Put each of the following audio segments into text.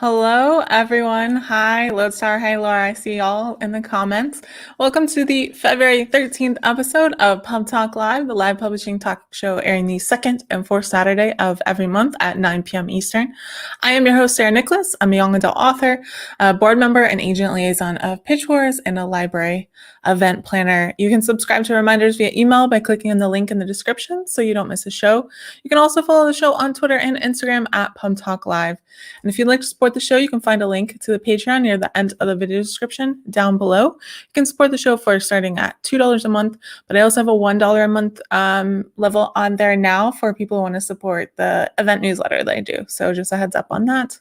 Hello, everyone. Hi, Lodestar. Hi, Laura. I see y'all in the comments. Welcome to the February 13th episode of PubTalk Live, the live publishing talk show airing the second and fourth Saturday of every month at 9 p.m. Eastern. I am your host, Sarah Nicolas. I'm a young adult author, a board member and agent liaison of Pitch Wars, and a library event planner. You can subscribe to reminders via email by clicking on the link in the description so you don't miss a show. You can also follow the show on Twitter and Instagram at PubTalk Live. And if you'd like to support the show, you can find a link to the Patreon near the end of the video description down below. You can support the show for starting at $2 a month, but I also have a $1 a month level on there now for people who want to support the event newsletter that I do. So just a heads up on that.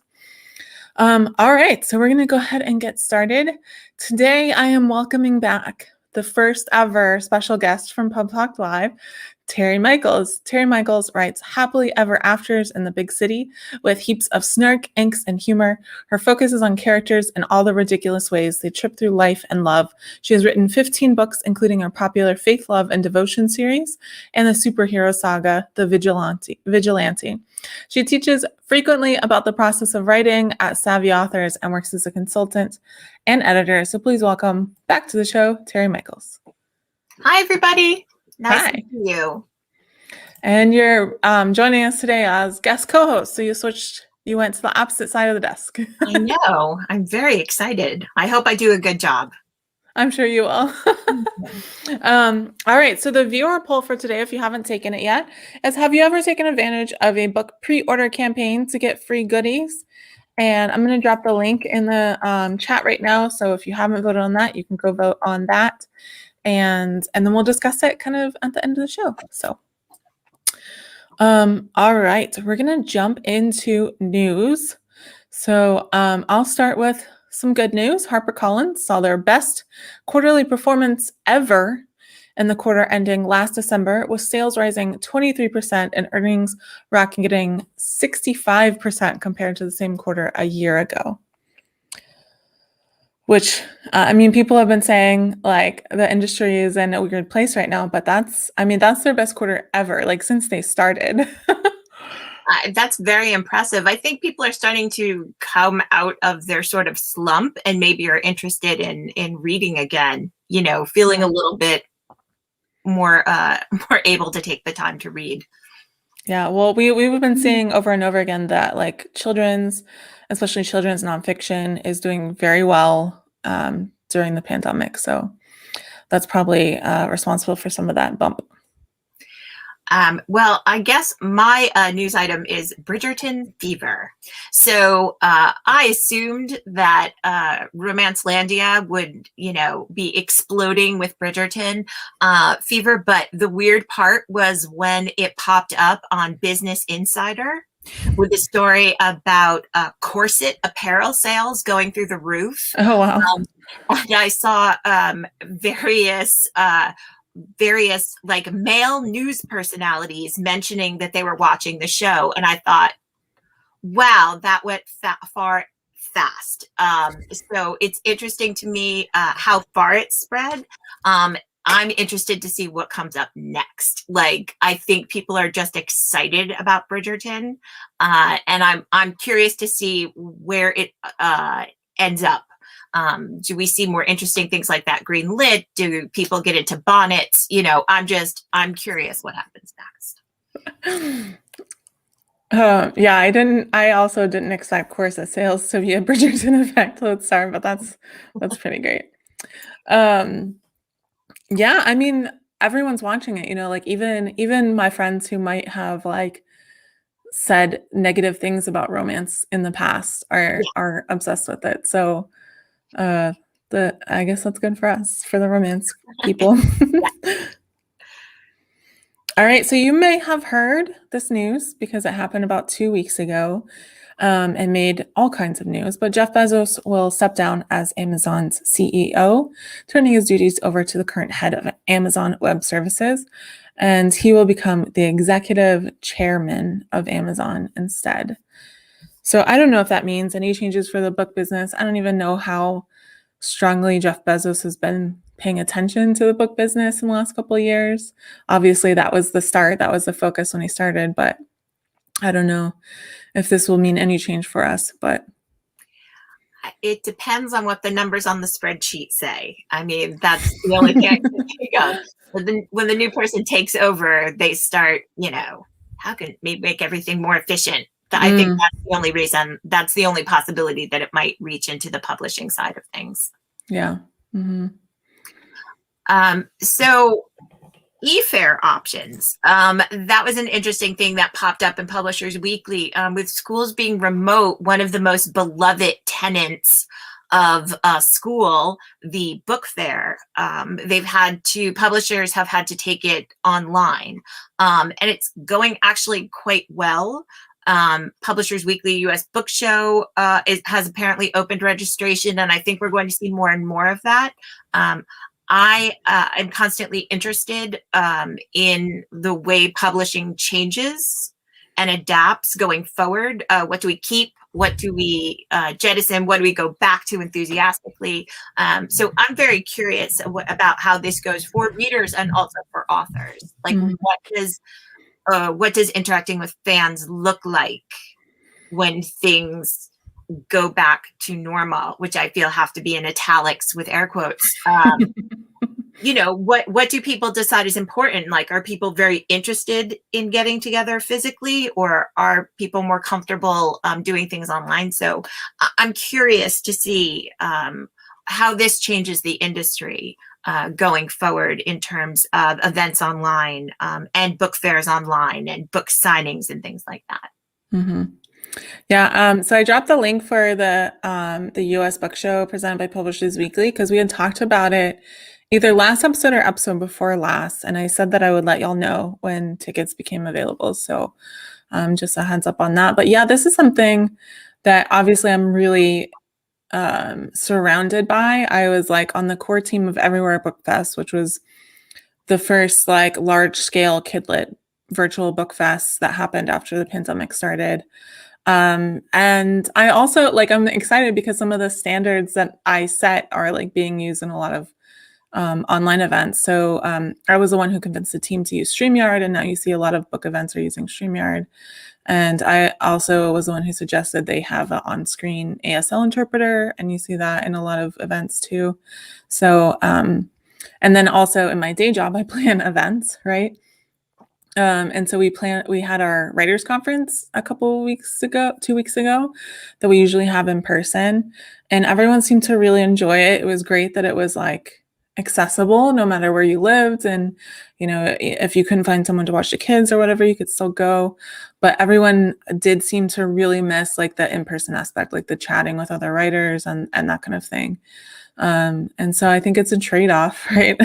All right, so we're going to go ahead and get started. Today, I am welcoming back the first ever special guest from PubTalk Live, Tere Michaels. Tere Michaels writes happily ever afters in the big city with heaps of snark, angst, and humor. Her focus is on characters and all the ridiculous ways they trip through life and love. She has written 15 books, including her popular Faith, Love, and Devotion series and the superhero saga, The Vigilante. She teaches frequently about the process of writing at Savvy Authors and works as a consultant and editor. So please welcome back to the show, Tere Michaels. Hi, everybody. Nice Hi. to meet you. And you're joining us today as guest co-host. So you went to the opposite side of the desk. I know. I'm very excited. I hope I do a good job. I'm sure you will. All right. So the viewer poll for today, if you haven't taken it yet, is have you ever taken advantage of a book pre-order campaign to get free goodies? And I'm going to drop the link in the chat right now. So if you haven't voted on that, you can go vote on that. And then we'll discuss it kind of at the end of the show. So, all right, we're going to jump into news. So I'll start with some good news. HarperCollins saw their best quarterly performance ever in the quarter ending last December, with sales rising 23% and earnings rocketing 65% compared to the same quarter a year ago. Which, people have been saying like the industry is in a weird place right now, but that's their best quarter ever, like since they started. That's very impressive. I think people are starting to come out of their sort of slump and maybe are interested in reading again, feeling a little bit more able to take the time to read. Yeah, well, we've been seeing over and over again that like especially children's nonfiction is doing very well during the pandemic. So that's probably responsible for some of that bump. Well, I guess my news item is Bridgerton fever. So I assumed that Romancelandia would, be exploding with Bridgerton fever. But the weird part was when it popped up on Business Insider with a story about corset apparel sales going through the roof. Oh, wow. And I saw various like male news personalities mentioning that they were watching the show. And I thought, wow, that went fast. So it's interesting to me how far it spread. I'm interested to see what comes up next. Like, I think people are just excited about Bridgerton. And I'm curious to see where it ends up. Do we see more interesting things like that green lit? Do people get into bonnets? I'm curious what happens next. I also didn't expect corset sales to be a Bridgerton effect Lodestar, but that's pretty great. Everyone's watching it, like even my friends who might have like said negative things about romance in the past are obsessed with it. So I guess that's good for us, for the romance people. All right, so you may have heard this news because it happened about 2 weeks ago and made all kinds of news, but Jeff Bezos will step down as Amazon's CEO, turning his duties over to the current head of Amazon Web Services, and he will become the executive chairman of Amazon instead. So I don't know if that means any changes for the book business. I don't even know how strongly Jeff Bezos has been paying attention to the book business in the last couple of years. Obviously, that was the start. That was the focus when he started, but I don't know if this will mean any change for us. But it depends on what the numbers on the spreadsheet say. I mean, that's the only thing I can think of. When the new person takes over, they start, how can we make everything more efficient? I think that's the only reason, that's the only possibility that it might reach into the publishing side of things. Yeah. Mm-hmm. So e-fair options. That was an interesting thing that popped up in Publishers Weekly. With schools being remote, one of the most beloved tenets of school, the book fair, publishers have had to take it online. And it's going actually quite well. Publishers Weekly US Book Show has apparently opened registration, and I think we're going to see more and more of that. I am constantly interested in the way publishing changes and adapts going forward. What do we keep? What do we jettison? What do we go back to enthusiastically? So I'm very curious about how this goes for readers and also for authors. Like, what does interacting with fans look like when things go back to normal, which I feel have to be in italics with air quotes. What do people decide is important? Like, are people very interested in getting together physically, or are people more comfortable doing things online? So I'm curious to see how this changes the industry going forward in terms of events online and book fairs online and book signings and things like that. Mm-hmm. Yeah, so I dropped the link for the US Book Show presented by Publishers Weekly, because we had talked about it either last episode or episode before last, and I said that I would let y'all know when tickets became available. So just a heads up on that. But yeah, this is something that obviously I'm really surrounded by. I was like on the core team of Everywhere Book Fest, which was the first like large scale kidlit virtual book fest that happened after the pandemic started. And I also I'm excited because some of the standards that I set are like being used in a lot of online events. So I was the one who convinced the team to use StreamYard, and now you see a lot of book events are using StreamYard. And I also was the one who suggested they have an on-screen ASL interpreter, and you see that in a lot of events too. So, and then also in my day job, I plan events, right? And so we had our writers conference a couple weeks ago, 2 weeks ago, that we usually have in person, and everyone seemed to really enjoy it. It was great that it was like accessible no matter where you lived, and if you couldn't find someone to watch the kids or whatever, you could still go. But everyone did seem to really miss like the in-person aspect, like the chatting with other writers and that kind of thing. And so I think it's a trade-off, right?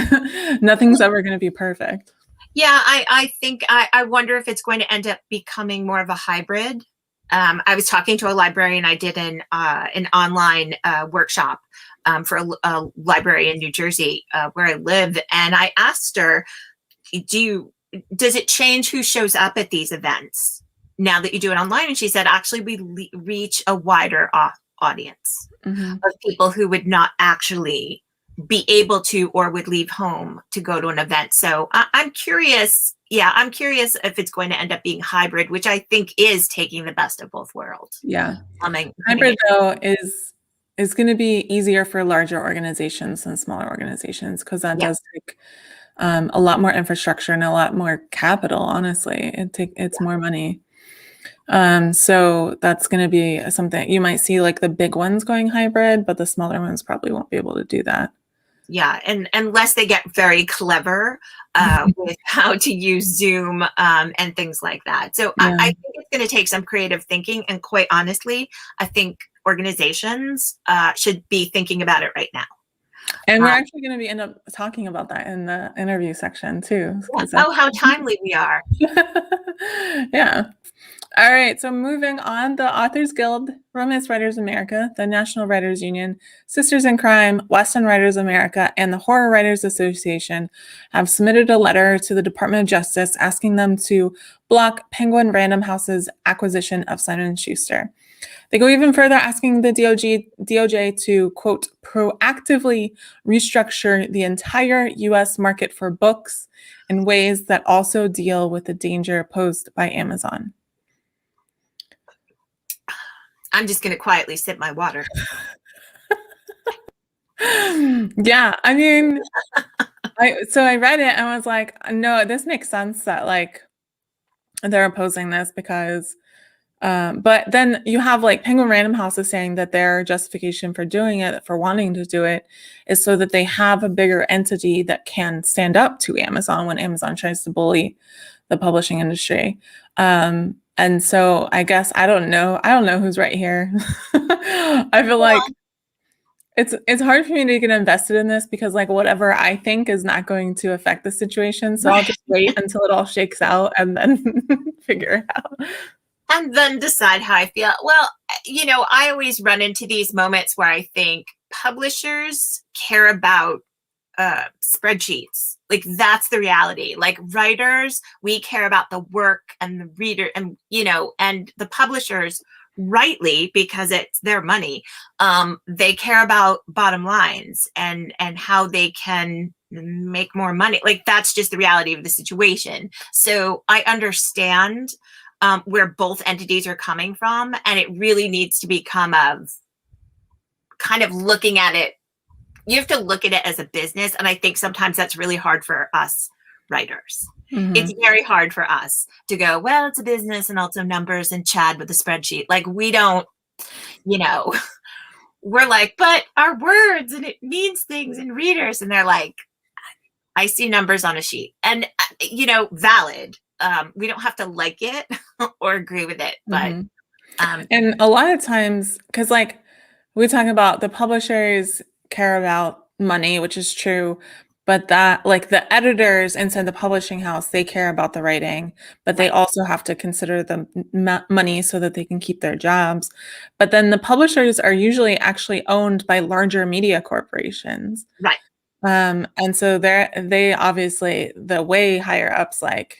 Nothing's ever going to be perfect. Yeah, I think I wonder if it's going to end up becoming more of a hybrid. I was talking to a librarian. I did an online workshop for a library in New Jersey where I live, and I asked her, does it change who shows up at these events now that you do it online? And she said, actually, we reach a wider audience of people who would not actually be able to or would leave home to go to an event. So I'm curious. Yeah, I'm curious if it's going to end up being hybrid, which I think is taking the best of both worlds. Yeah. Hybrid, though, is going to be easier for larger organizations than smaller organizations, because that does take a lot more infrastructure and a lot more capital. Honestly, it's more money. So that's going to be something you might see, like the big ones going hybrid, but the smaller ones probably won't be able to do that. Yeah, and unless they get very clever with how to use Zoom and things like that. So I think it's going to take some creative thinking, and quite honestly, I think organizations should be thinking about it right now. And we're actually going to end up talking about that in the interview section too. Oh, how timely we are. Yeah. All right, so moving on, the Authors Guild, Romance Writers America, the National Writers Union, Sisters in Crime, Western Writers America, and the Horror Writers Association have submitted a letter to the Department of Justice asking them to block Penguin Random House's acquisition of Simon & Schuster. They go even further, asking the DOJ to, quote, proactively restructure the entire U.S. market for books in ways that also deal with the danger posed by Amazon. I'm just going to quietly sip my water. Yeah, I mean, I read it and I was like, no, this makes sense that like they're opposing this because but then you have like Penguin Random House is saying that their justification for doing it, for wanting to do it, is so that they have a bigger entity that can stand up to Amazon when Amazon tries to bully the publishing industry. And so I guess I don't know. I don't know who's right here. I feel like it's hard for me to get invested in this because like whatever I think is not going to affect the situation. So I'll just wait until it all shakes out and then figure it out. And then decide how I feel. Well, I always run into these moments where I think publishers care about spreadsheets. Like that's the reality. Like writers, we care about the work and the reader and, and the publishers rightly because it's their money. They care about bottom lines and how they can make more money. Like that's just the reality of the situation. So I understand where both entities are coming from, and it really needs to become of kind of looking at it. You have to look at it as a business, and I think sometimes that's really hard for us writers. Mm-hmm. It's very hard for us to go, well, it's a business and also numbers and Chad with a spreadsheet. Like we don't, we're like, but our words and it means things and readers, and they're like, I see numbers on a sheet, and valid. We don't have to like it or agree with it, but and a lot of times, because like we talk about the publishers care about money, which is true, but that like the editors inside the publishing house, they care about the writing, but they also have to consider the money so that they can keep their jobs. But then the publishers are usually actually owned by larger media corporations, right? And so they obviously the way higher ups like.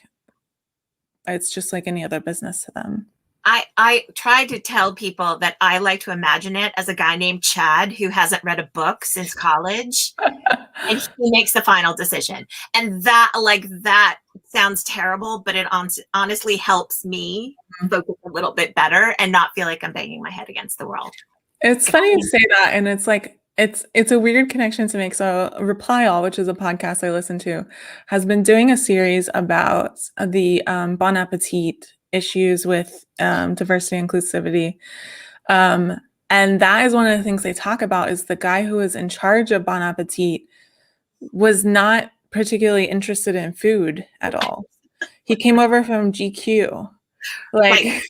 It's just like any other business to them. I try to tell people that I like to imagine it as a guy named Chad who hasn't read a book since college and he makes the final decision. And that sounds terrible, but it honestly helps me focus a little bit better and not feel like I'm banging my head against the world. It's funny you say that. And it's like, it's a weird connection to make. So Reply All, which is a podcast I listen to, has been doing a series about the Bon Appetit issues with diversity and inclusivity. And that is one of the things they talk about is the guy who was in charge of Bon Appetit was not particularly interested in food at all. He came over from GQ. Like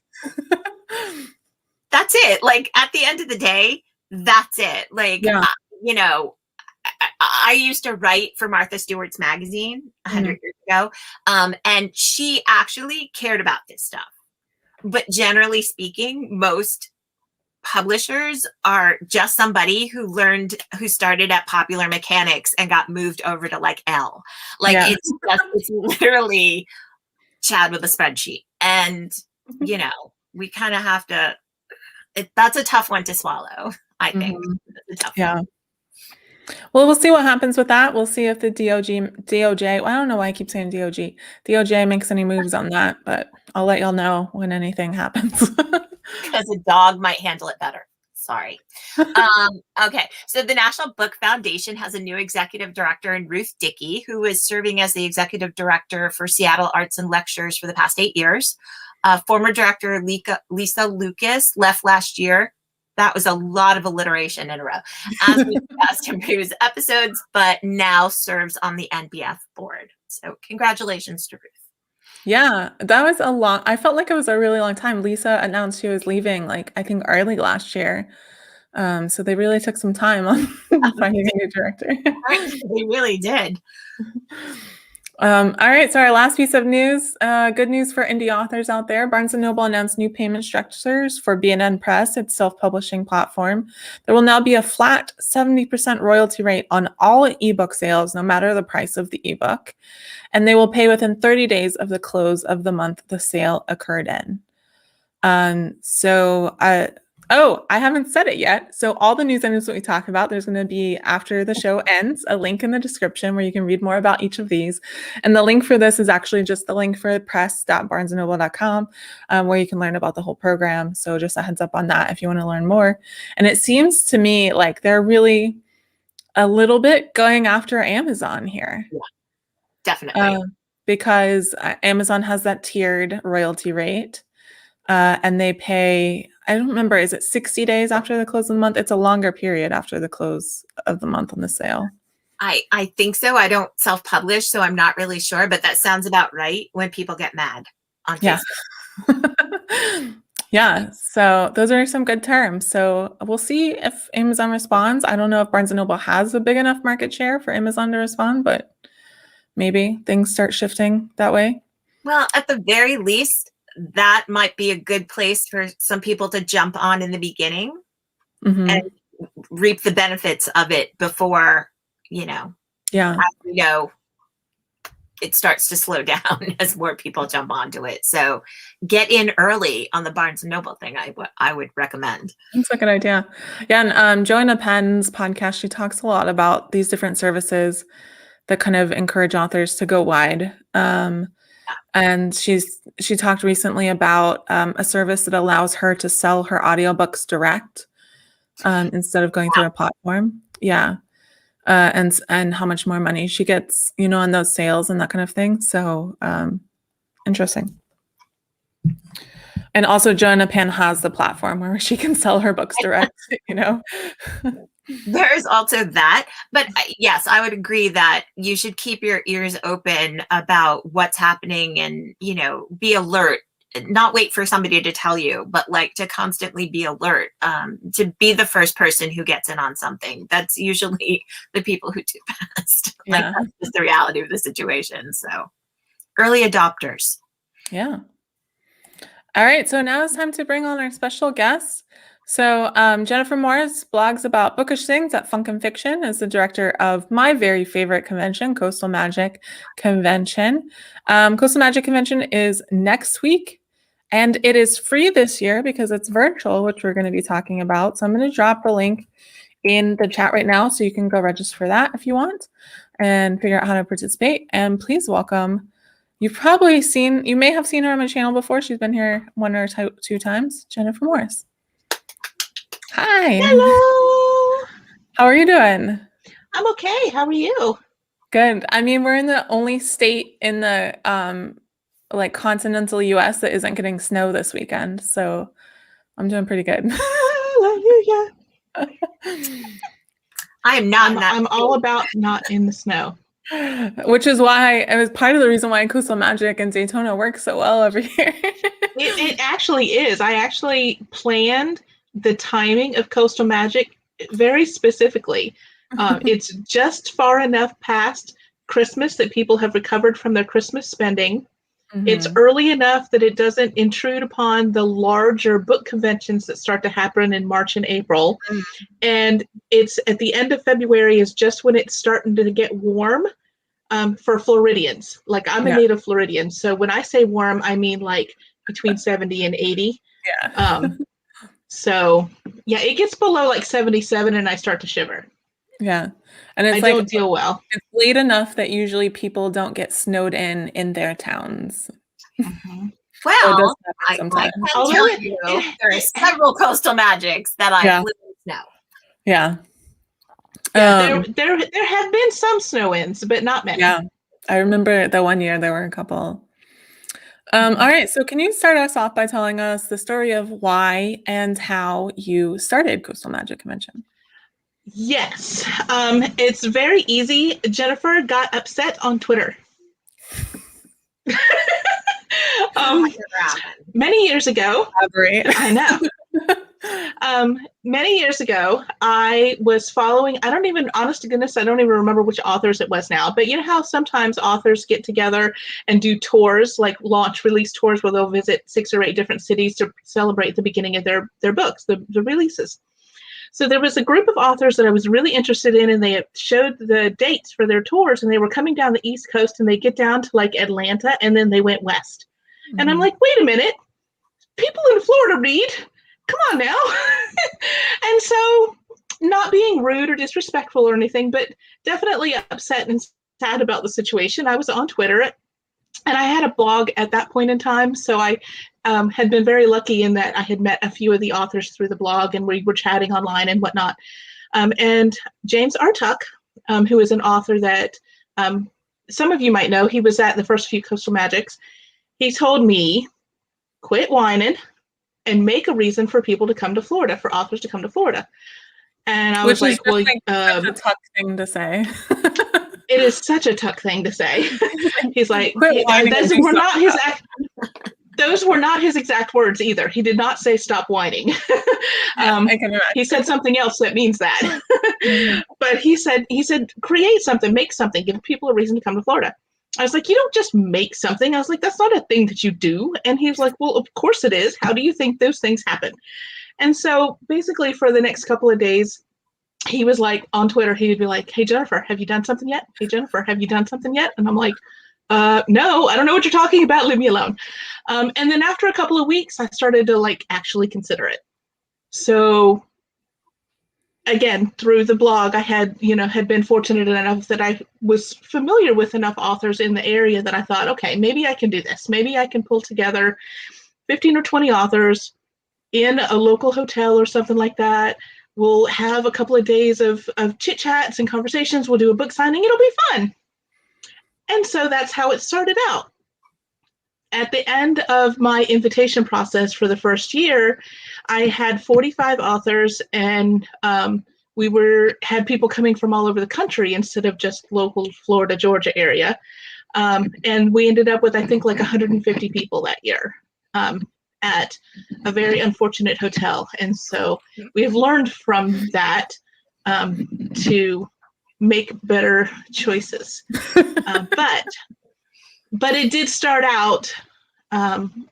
that's it. Like at the end of the day, that's it. Like, I used to write for Martha Stewart's magazine 100 years ago. And she actually cared about this stuff. But generally speaking, most publishers are just somebody who started at Popular Mechanics and got moved over to like Elle. Like it's literally Chad with a spreadsheet. And, we kind of have to, that's a tough one to swallow, I think. It's a tough one. Well, we'll see what happens with that. We'll see if the DOJ, well, I don't know why I keep saying DOJ makes any moves on that, but I'll let y'all know when anything happens. Because a dog might handle it better. Sorry. Okay. So the National Book Foundation has a new executive director in Ruth Dickey, who is serving as the executive director for Seattle Arts and Lectures for the past 8 years. Former director Lisa Lucas left last year. That was a lot of alliteration in a row. As we discussed in previous episodes, but now serves on the NBF board. So congratulations to Ruth. Yeah, that was I felt like it was a really long time. Lisa announced she was leaving, like, I think early last year. So they really took some time on finding a new director. They really did. All right, so our last piece of news, good news for indie authors out there. Barnes & Noble announced new payment structures for B&N Press, its self-publishing platform. There will now be a flat 70% royalty rate on all ebook sales, no matter the price of the ebook. And they will pay within 30 days of the close of the month the sale occurred in. I haven't said it yet. So all the news items that we talk about, there's going to be, after the show ends, a link in the description where you can read more about each of these. And the link for this is actually just the link for press.barnesandnoble.com, where you can learn about the whole program. So just a heads up on that if you want to learn more. And it seems to me like they're really a little bit going after Amazon here. Yeah, definitely. Because Amazon has that tiered royalty rate, and they pay, I don't remember, is it 60 days after the close of the month? It's a longer period after the close of the month on the sale. I think so. I don't self-publish, so I'm not really sure, but that sounds about right when people get mad on Facebook. Yeah, so those are some good terms. So we'll see if Amazon responds. I don't know if Barnes & Noble has a big enough market share for Amazon to respond, but maybe things start shifting that way. Well, at the very least, that might be a good place for some people to jump on in the beginning and reap the benefits of it before, it starts to slow down as more people jump onto it. So get in early on the Barnes & Noble thing, I would recommend. That's a good idea. Yeah, and Joanna Penn's podcast, she talks a lot about these different services that kind of encourage authors to go wide. And she talked recently about a service that allows her to sell her audiobooks direct instead of going through a platform. Yeah. And how much more money she gets, on those sales and that kind of thing. So interesting. And also Joanna Penn has the platform where she can sell her books direct, There's also that. But yes, I would agree that you should keep your ears open about what's happening and, be alert. Not wait for somebody to tell you, but to constantly be alert, to be the first person who gets in on something. That's usually the people who do best. That's just the reality of the situation. So early adopters. Yeah. All right. So now it's time to bring on our special guest. So Jennifer Morris blogs about bookish things at Funk and Fiction, is the director of my very favorite convention, Coastal Magic Convention. Coastal Magic Convention is next week. And it is free this year because it's virtual, which we're going to be talking about. So I'm going to drop the link in the chat right now so you can go register for that if you want and figure out how to participate. And please welcome, you may have seen her on my channel before. She's been here one or two times, Jennifer Morris. Hi. Hello. How are you doing? I'm okay. How are you? Good. I mean, we're in the only state in the continental US that isn't getting snow this weekend, so I'm doing pretty good. Hallelujah. I am not. I'm all about not in the snow. Which is why it was part of the reason why Coastal Magic and Daytona work so well every year. It actually is. I actually planned the timing of Coastal Magic very specifically. It's just far enough past Christmas that people have recovered from their Christmas spending. Mm-hmm. It's early enough that it doesn't intrude upon the larger book conventions that start to happen in March and April. Mm-hmm. And it's at the end of February is just when it's starting to get warm for Floridians. I'm a native Floridian. So when I say warm, I mean between 70 and 80. Yeah. So yeah, it gets below 77 and I start to shiver. Yeah. And it's I don't deal well. It's late enough that usually people don't get snowed in their towns. Mm-hmm. Well, I can tell you there are several Coastal Magics that I live in snow. Yeah. Yeah, there have been some snow-ins, but not many. Yeah. I remember the one year there were a couple. All right. So can you start us off by telling us the story of why and how you started Coastal Magic Convention? Yes. It's very easy. Jennifer got upset on Twitter. Many years ago. I know. Many years ago, I was following, honest to goodness, I don't even remember which authors it was now, but you know how sometimes authors get together and do tours, launch release tours where they'll visit 6 or 8 different cities to celebrate the beginning of their books, the releases. So there was a group of authors that I was really interested in, and they showed the dates for their tours, and they were coming down the East Coast, and they get down to Atlanta, and then they went west. Mm-hmm. And I'm like, wait a minute, people in Florida read. Come on now. And so, not being rude or disrespectful or anything, but definitely upset and sad about the situation, I was on Twitter, and I had a blog at that point in time. So I had been very lucky in that I had met a few of the authors through the blog, and we were chatting online and whatnot. And James Artuck, who is an author that some of you might know, he was at the first few Coastal Magics. He told me, quit whining and make a reason for people to come to Florida, for authors to come to Florida. And I was like, well, such a tough thing to say. It is such a Tuck thing to say. He's like, Quit whining and do those were not his exact words either. He did not say stop whining. I can imagine. He said something else that means that. But he said, create something, make something, give people a reason to come to Florida. I was like, you don't just make something. I was like, that's not a thing that you do. And he's like, well, of course it is. How do you think those things happen? And so basically for the next couple of days, he was like on Twitter, he would be like, hey, Jennifer, have you done something yet? Hey, Jennifer, have you done something yet? And I'm like, no, I don't know what you're talking about. Leave me alone. And then after a couple of weeks, I started to like actually consider it. So again, through the blog, I had been fortunate enough that I was familiar with enough authors in the area that I thought, okay, maybe I can do this. Maybe I can pull together 15 or 20 authors in a local hotel or something like that. We'll have a couple of days of chit chats and conversations. We'll do a book signing. It'll be fun. And so that's how it started out. At the end of my invitation process for the first year, I had 45 authors, and we had people coming from all over the country instead of just local Florida, Georgia area. And we ended up with, I think, like 150 people that year. At a very unfortunate hotel. And so we have learned from that to make better choices. But it did start out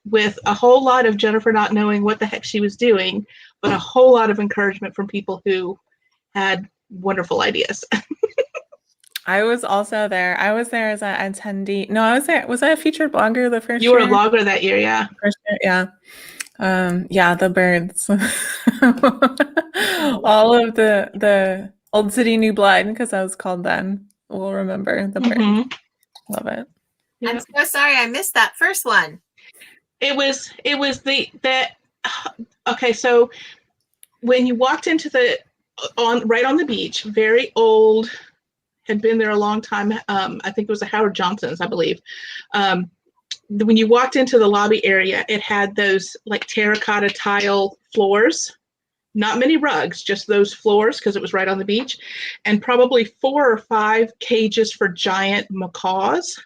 with a whole lot of Jennifer not knowing what the heck she was doing, but a whole lot of encouragement from people who had wonderful ideas. I was also there. I was there as an attendee. No, I was there. Was I a featured blogger the first year? You were a blogger that year, yeah. First year, yeah. Yeah, the birds. All of the Old City New Blood, because I was called then. We'll remember the birds. Love it. Yeah. I'm so sorry I missed that first one. It was okay, so when you walked into right on the beach, very old, had been there a long time. I think it was the Howard Johnsons, I believe. When you walked into the lobby area, it had those like terracotta tile floors, not many rugs, just those floors because it was right on the beach, and probably 4 or 5 cages for giant macaws.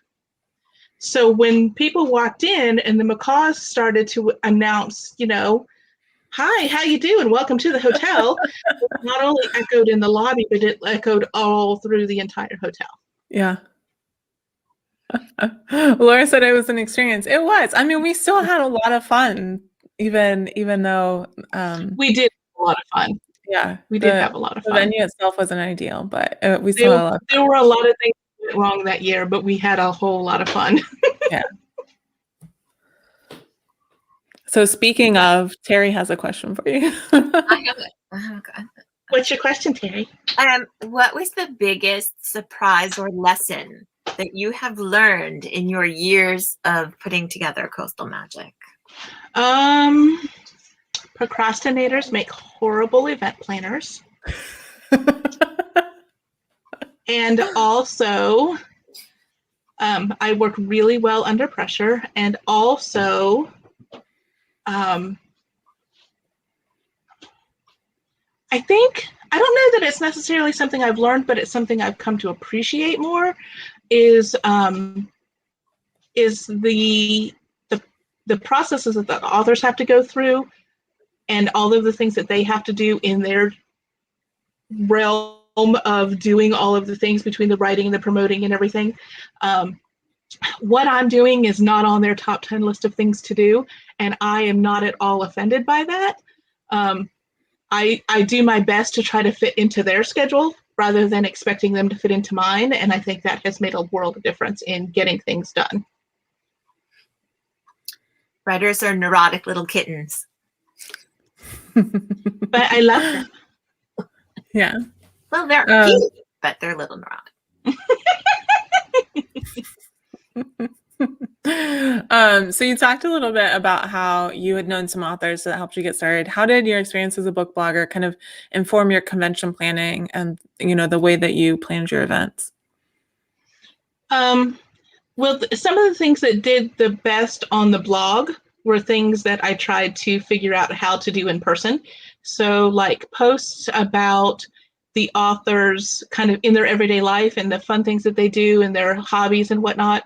So when people walked in and the macaws started to announce, hi, how you doing? Welcome to the hotel. It not only echoed in the lobby, but it echoed all through the entire hotel. Yeah. Laura said it was an experience. It was. I mean, we still had a lot of fun, even though we did have a lot of fun. Yeah, we did have a lot of fun. The venue itself wasn't ideal, but we still had a lot of fun. There were a lot of things that went wrong that year, but we had a whole lot of fun. Yeah. So speaking of, Terry has a question for you. I have it. Oh, God. What's your question, Terry? What was the biggest surprise or lesson that you have learned in your years of putting together Coastal Magic? Procrastinators make horrible event planners. And also, I work really well under pressure. And also, I don't know that it's necessarily something I've learned, but it's something I've come to appreciate more, is the processes that the authors have to go through and all of the things that they have to do in their realm of doing all of the things between the writing and the promoting and everything. What I'm doing is not on their top 10 list of things to do, and I am not at all offended by that. I do my best to try to fit into their schedule rather than expecting them to fit into mine, and I think that has made a world of difference in getting things done. Writers are neurotic little kittens. But I love them. Yeah. Well, they're cute, but they're a little neurotic. So you talked a little bit about how you had known some authors that helped you get started. How did your experience as a book blogger kind of inform your convention planning and, the way that you planned your events? Well, some of the things that did the best on the blog were things that I tried to figure out how to do in person. So like posts about the authors kind of in their everyday life and the fun things that they do and their hobbies and whatnot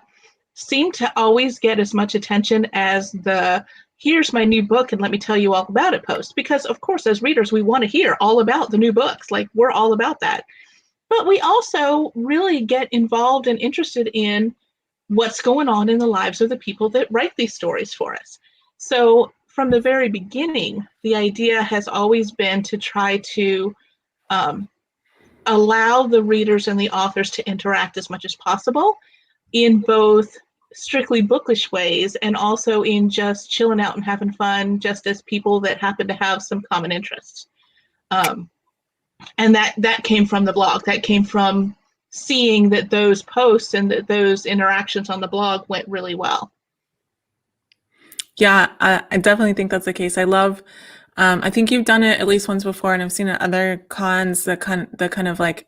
seem to always get as much attention as the here's my new book and let me tell you all about it post. Because of course, as readers, we want to hear all about the new books. Like we're all about that. But we also really get involved and interested in what's going on in the lives of the people that write these stories for us. So from the very beginning, the idea has always been to try to allow the readers and the authors to interact as much as possible in both strictly bookish ways and also in just chilling out and having fun, just as people that happen to have some common interests. And that came from the blog. That came from seeing that those posts and that those interactions on the blog went really well. Yeah, I definitely think that's the case. I love, I think you've done it at least once before, and I've seen it at other cons, the kind of like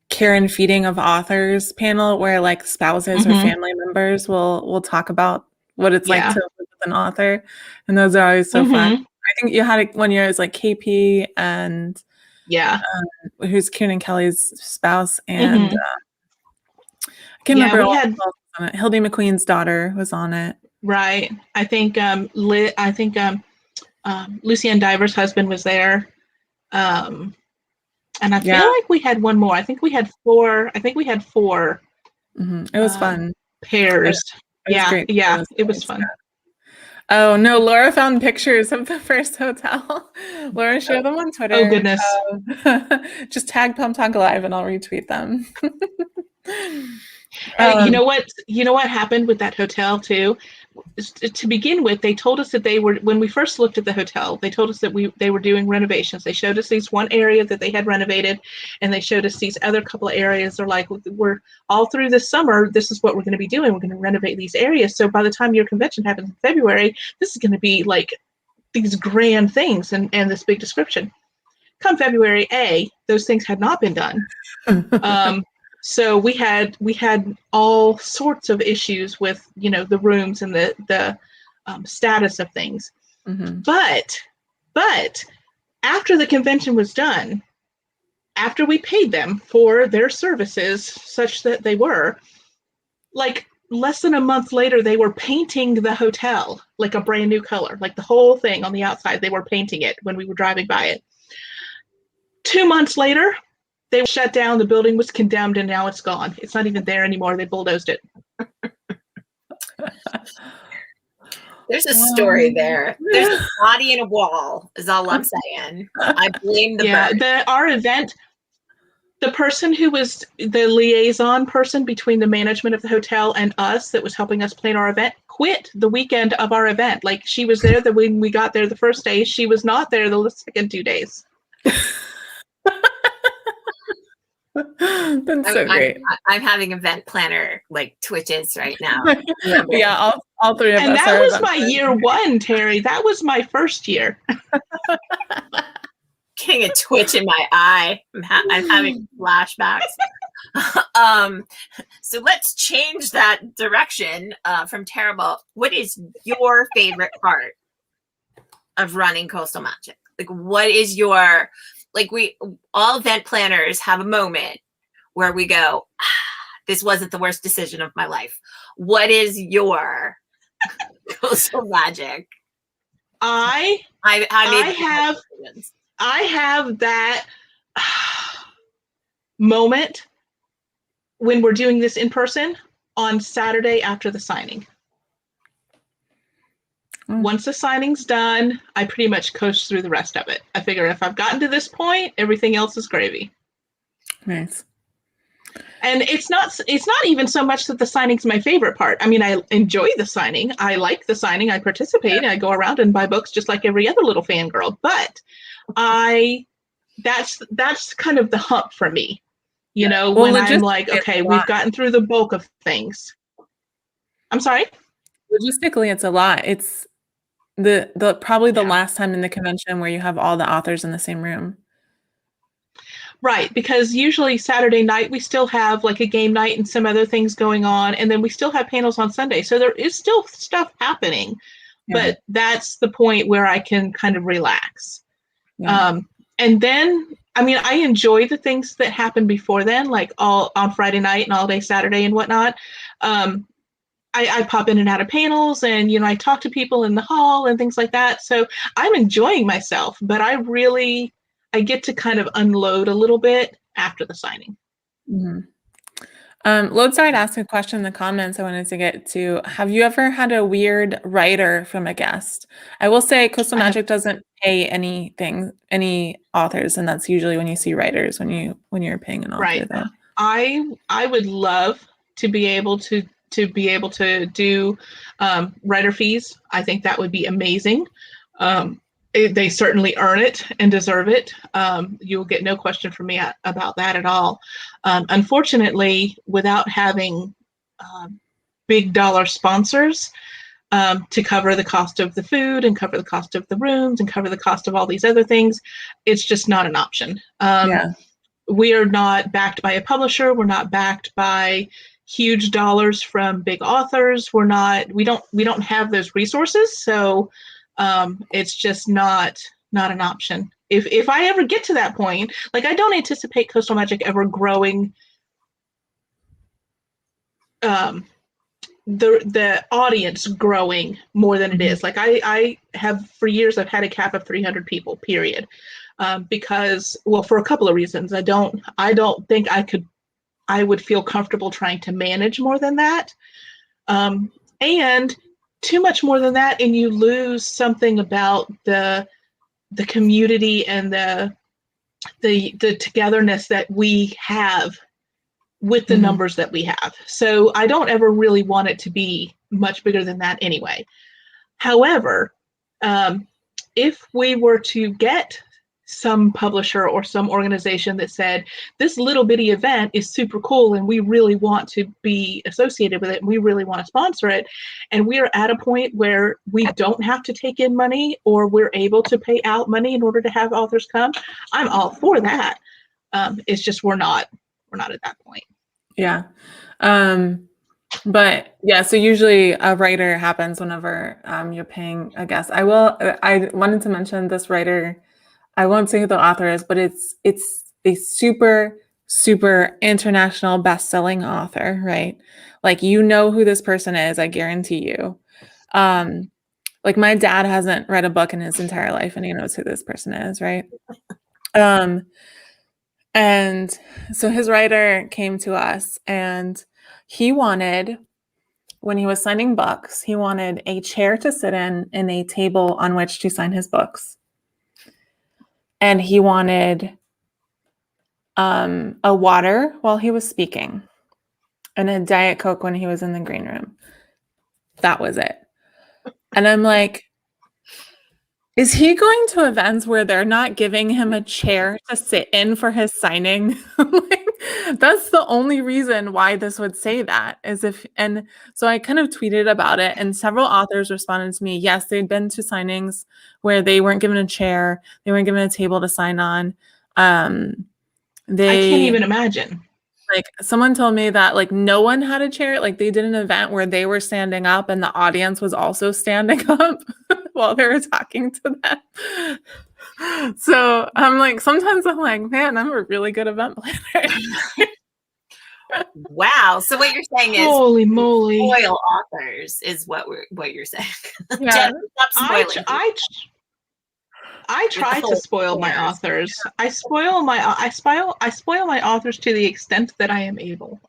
care and feeding of authors panel where like spouses or family members will talk about what it's like to live with an author. And those are always so fun. I think you had it one year, it was like KP and who's Kieran Kelly's spouse, and I can't remember. We had on it. Hildy McQueen's daughter was on it. Right. I think Lucienne Diver's husband was there. And I feel like we had one more. I think we had four. It was fun. Pairs. It was great. It was fun. Oh no, Laura found pictures of the first hotel. Laura shared them on Twitter. Oh goodness. Just tag PubTalk Live and I'll retweet them. You know what happened with that hotel too? To begin with, they told us that when we first looked at the hotel, they told us that they were doing renovations. They showed us these one area that they had renovated, and they showed us these other couple of areas. They're like, we're all through this summer, this is what we're going to be doing. We're going to renovate these areas. So by the time your convention happens in February, this is going to be like these grand things and this big description. Come February, those things had not been done. So we had all sorts of issues with, the rooms and the status of things. But after the convention was done, after we paid them for their services, such that they were, like less than a month later, they were painting the hotel like a brand new color, like the whole thing on the outside. They were painting it when we were driving by it. 2 months later, they shut down, the building was condemned, and now it's gone. It's not even there anymore. They bulldozed it. There's a story there. There's a body in a wall, is all I'm saying. I blame the bird. Our event, the person who was the liaison person between the management of the hotel and us that was helping us plan our event quit the weekend of our event. Like, she was there when we got there the first day. She was not there the second 2 days. That's so great. I'm having event planner like twitches right now. Yeah, all three of us. And that was my year one, Terry. That was my first year. Getting a twitch in my eye. I'm having flashbacks. So let's change that direction from terrible. What is your favorite part of running Coastal Magic? Like, what is your, like, we all event planners have a moment where we go, this wasn't the worst decision of my life. What is your Coastal Magic? I have that moment when we're doing this in person on Saturday after the signing. Once the signing's done, I pretty much coast through the rest of it. I figure if I've gotten to this point, everything else is gravy. Nice. And it's not even so much that the signing's my favorite part. I mean, I enjoy the signing. I like the signing. I participate. I go around and buy books just like every other little fangirl. But that's kind of the hump for me. When I'm like, okay, we've gotten through the bulk of things. I'm sorry? logistically, it's a lot. It's the probably the Yeah. last time in the convention where you have all the authors in the same room. Right, because usually Saturday night we still have like a game night and some other things going on, and then we still have panels on Sunday. So there is still stuff happening, Yeah. but that's the point where I can kind of relax. Yeah. And then, I mean, I enjoy the things that happen before then, like all on Friday night and all day Saturday and whatnot. I pop in and out of panels, and I talk to people in the hall and things like that. So I'm enjoying myself, but I get to kind of unload a little bit after the signing. Mm-hmm. Lodestar had asked a question in the comments I wanted to get to. Have you ever had a weird writer from a guest? I will say Coastal Magic doesn't pay any authors, and that's usually when you see writers when you're paying an author. Right. Though. I would love to be able to do writer fees. I think that would be amazing. They certainly earn it and deserve it. You'll get no question from me about that at all. Unfortunately, without having big dollar sponsors to cover the cost of the food and cover the cost of the rooms and cover the cost of all these other things, it's just not an option. Yeah. We are not backed by a publisher. We're not backed by huge dollars from big authors. We don't have those resources. So it's just not an option. If I ever get to that point, like I don't anticipate Coastal Magic ever growing the audience growing more than it is. Like I have for years, I've had a cap of 300 people, period. Because, well, for a couple of reasons. I don't think I would feel comfortable trying to manage more than that. And too much more than that, and you lose something about the community and the togetherness that we have with the numbers that we have. So I don't ever really want it to be much bigger than that anyway. However, if we were to get some publisher or some organization that said, this little bitty event is super cool and we really want to be associated with it and we really want to sponsor it, and we're at a point where we don't have to take in money or we're able to pay out money in order to have authors come, I'm all for that. It's just we're not at that point. Yeah. But yeah, so usually a writer happens whenever you're paying a guest. I wanted to mention this writer. I won't say who the author is, but it's a super, super international best-selling author, right? Like, who this person is, I guarantee you. Like my dad hasn't read a book in his entire life and he knows who this person is, right? And so his writer came to us and he wanted, when he was signing books, he wanted a chair to sit in and a table on which to sign his books. And he wanted a water while he was speaking and a Diet Coke when he was in the green room. That was it. And I'm like, is he going to events where they're not giving him a chair to sit in for his signing? Like, that's the only reason why this would say that and so I kind of tweeted about it and several authors responded to me. Yes, they'd been to signings where they weren't given a chair. They weren't given a table to sign on. I can't even imagine. Like someone told me that like no one had a chair. Like they did an event where they were standing up and the audience was also standing up while they were talking to them. So sometimes I'm like, man, I'm a really good event planner. Wow. So what you're saying is, holy moly, spoil authors is what you're saying. Yeah. I try to spoil my authors. I spoil my authors to the extent that I am able.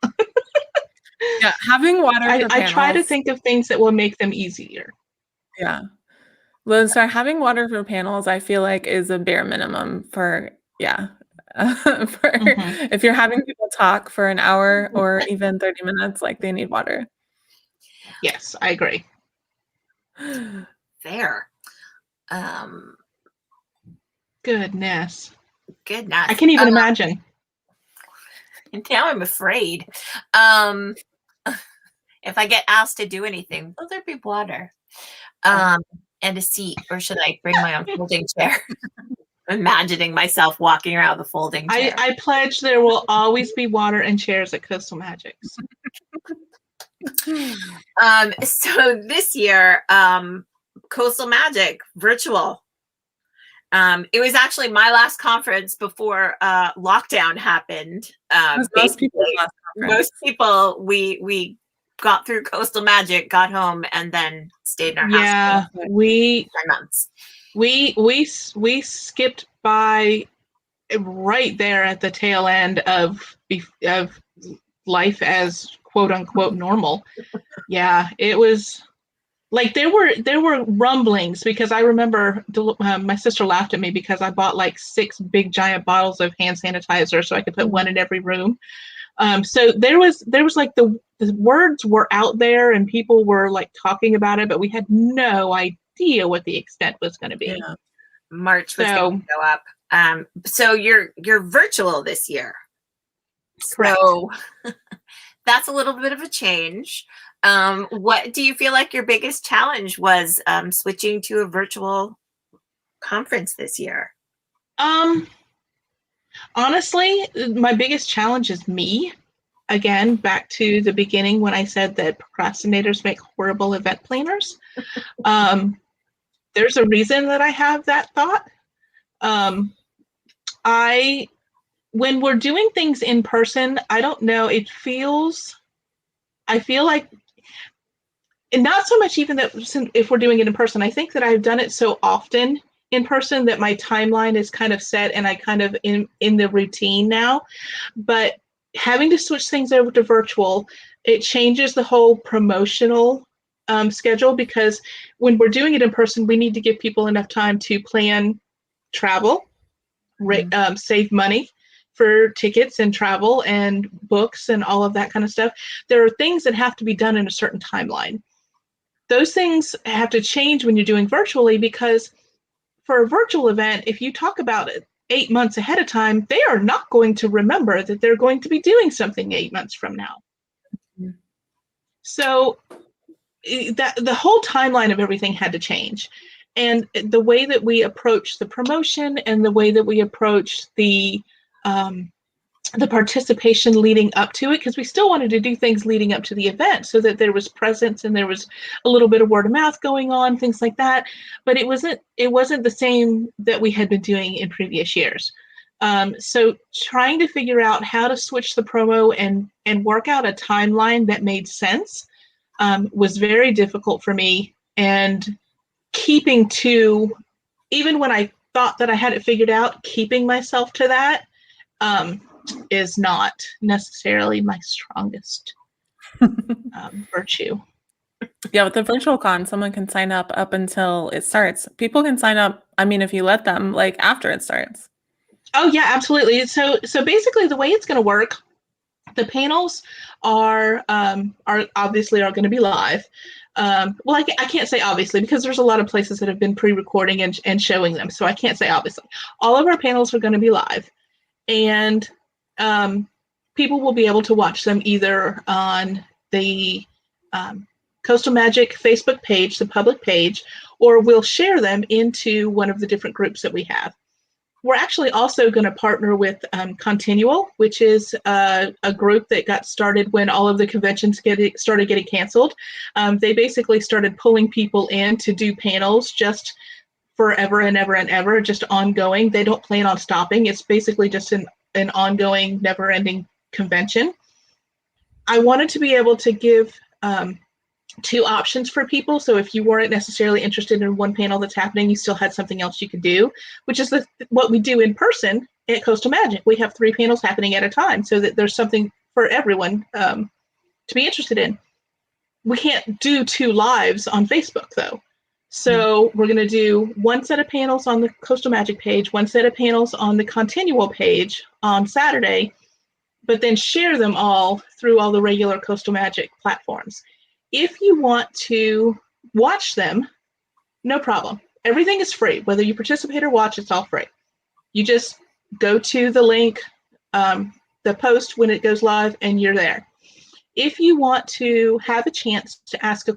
Yeah, having water. I try to think of things that will make them easier. Yeah. Lodestar, having water for panels, I feel like is a bare minimum for if you're having people talk for an hour or even 30 minutes, like they need water. Yes, I agree. Fair. Goodness. I can't even imagine. And now I'm afraid. If I get asked to do anything, will there be water? And a seat, or should I bring my own folding chair? Imagining myself walking around the folding chair. I pledge there will always be water and chairs at Coastal Magics. So this year, Coastal Magic virtual. It was actually my last conference before lockdown happened. Most people, we got through Coastal Magic, got home, and then stayed in our house. Yeah, for 9 months. We skipped by right there at the tail end of life as quote unquote normal. Yeah, it was like there were rumblings, because I remember my sister laughed at me because I bought like 6 big giant bottles of hand sanitizer so I could put one in every room. So there was like the words were out there and people were like talking about it, but we had no idea what the extent was going to be. Yeah. March was going to go up. So you're virtual this year. Correct. So that's a little bit of a change. What do you feel like your biggest challenge was switching to a virtual conference this year? Honestly, my biggest challenge is me. Again, back to the beginning when I said that procrastinators make horrible event planners. There's a reason that I have that thought. When we're doing things in person, I don't know, I feel like, and not so much even that if we're doing it in person, I think that I've done it so often in person that my timeline is kind of set and I kind of in the routine now. But having to switch things over to virtual, it changes the whole promotional schedule, because when we're doing it in person, we need to give people enough time to plan travel, save money for tickets and travel and books and all of that kind of stuff. There are things that have to be done in a certain timeline. Those things have to change when you're doing virtually, because for a virtual event, if you talk about it 8 months ahead of time, they are not going to remember that they're going to be doing something 8 months from now. Mm-hmm. So that the whole timeline of everything had to change. And the way that we approach the promotion and the way that we approach the participation leading up to it, because we still wanted to do things leading up to the event so that there was presence and there was a little bit of word of mouth going on, things like that. But it wasn't the same that we had been doing in previous years. So trying to figure out how to switch the promo and work out a timeline that made sense was very difficult for me. And keeping to, even when I thought that I had it figured out, keeping myself to that is not necessarily my strongest virtue. Yeah, with the virtual con, someone can sign up until it starts. People can sign up, I mean, if you let them, like after it starts. Oh yeah, absolutely. So basically the way it's going to work, the panels are obviously going to be live. Well, I can't say obviously, because there's a lot of places that have been pre-recording and showing them. So I can't say obviously. All of our panels are going to be live. And people will be able to watch them either on the Coastal Magic Facebook page, the public page, or we'll share them into one of the different groups that we have. We're actually also going to partner with Continual, which is a group that got started when all of the conventions started getting canceled. They basically started pulling people in to do panels just forever and ever and ever, just ongoing. They don't plan on stopping. It's basically just an ongoing, never-ending convention. I wanted to be able to give 2 options for people. So if you weren't necessarily interested in one panel that's happening, you still had something else you could do, which is what we do in person at Coastal Magic. We have 3 panels happening at a time so that there's something for everyone to be interested in. We can't do 2 lives on Facebook though. So we're going to do 1 set of panels on the Coastal Magic page, 1 set of panels on the Continual page on Saturday, but then share them all through all the regular Coastal Magic platforms. If you want to watch them, no problem. Everything is free. Whether you participate or watch, it's all free. You just go to the link, the post when it goes live, and you're there. if you want to have a chance to ask a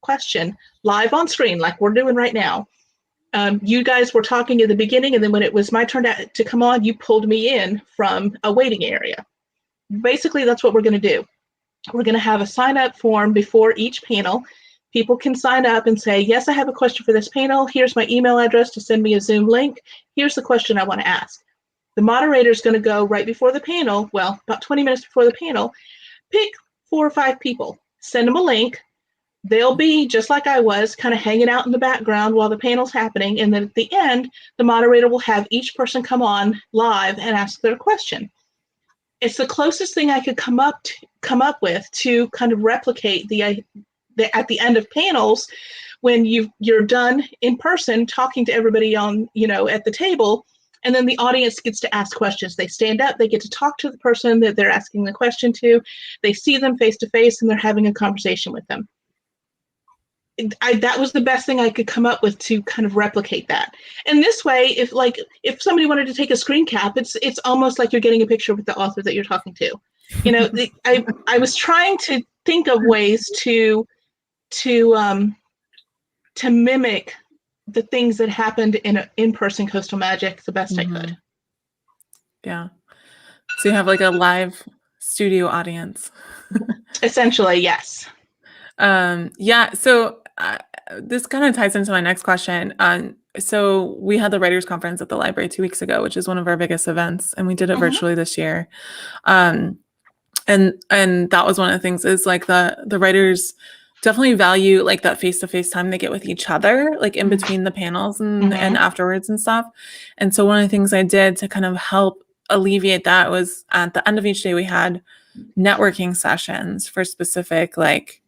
question live on screen, like we're doing right now, you guys were talking at the beginning, and then when it was my turn to come on, you pulled me in from a waiting area. Basically, that's what we're going to do. We're going to have a sign-up form before each panel. People can sign up and say, yes, I have a question for this panel. Here's my email address to send me a Zoom link. Here's the question I want to ask. The moderator is going to go right before the panel, well, about 20 minutes before the panel, pick 4 or 5 people, send them a link. They'll be just like I was, kind of hanging out in the background while the panel's happening. And then at the end, the moderator will have each person come on live and ask their question. It's the closest thing I could come up with to kind of replicate the at the end of panels, when you're done in person talking to everybody on, at the table, and then the audience gets to ask questions. They stand up, they get to talk to the person that they're asking the question to. They see them face to face, and they're having a conversation with them. That was the best thing I could come up with to kind of replicate that. And this way, if somebody wanted to take a screen cap, it's almost like you're getting a picture with the author that you're talking to. I was trying to think of ways to mimic the things that happened in an in-person Coastal Magic the best I could. Yeah. So you have like a live studio audience. Essentially, yes. Yeah. So this kind of ties into my next question. So we had the writers conference at the library 2 weeks ago, which is one of our biggest events, and we did it virtually this year. And that was one of the things, is like the writers definitely value like that face-to-face time they get with each other, like in between the panels and afterwards and stuff. And so one of the things I did to kind of help alleviate that was, at the end of each day, we had networking sessions for specific like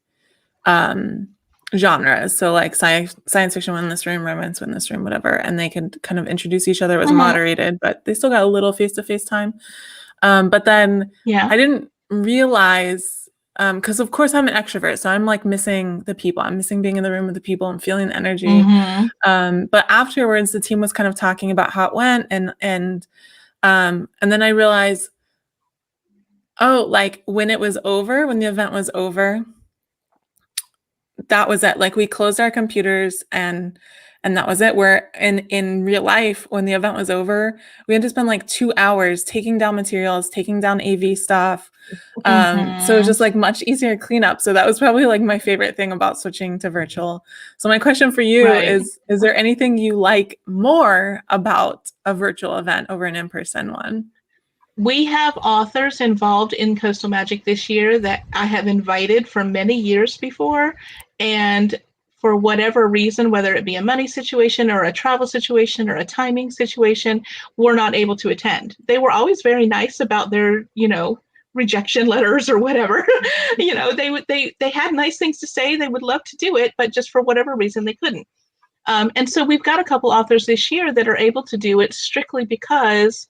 genres. So like science fiction went in this room, romance went in this room, whatever. And they could kind of introduce each other. It was moderated, but they still got a little face-to-face time. But then I didn't realize, because of course I'm an extrovert, so I'm like missing the people. I'm missing being in the room with the people and feeling the energy. But afterwards, the team was kind of talking about how it went, and then I realized, like when it was over, when the event was over, that was it. Like we closed our computers and that was it. Where in real life, when the event was over, we had to spend like 2 hours taking down materials, taking down AV stuff. So it was just like much easier cleanup. So that was probably like my favorite thing about switching to virtual. So my question for you is there anything you like more about a virtual event over an in-person one? We have authors involved in Coastal Magic this year that I have invited for many years before, and for whatever reason, whether it be a money situation or a travel situation or a timing situation, were not able to attend. They were always very nice about their, rejection letters or whatever. They had nice things to say. They would love to do it, but just for whatever reason, they couldn't. And so we've got a couple authors this year that are able to do it strictly because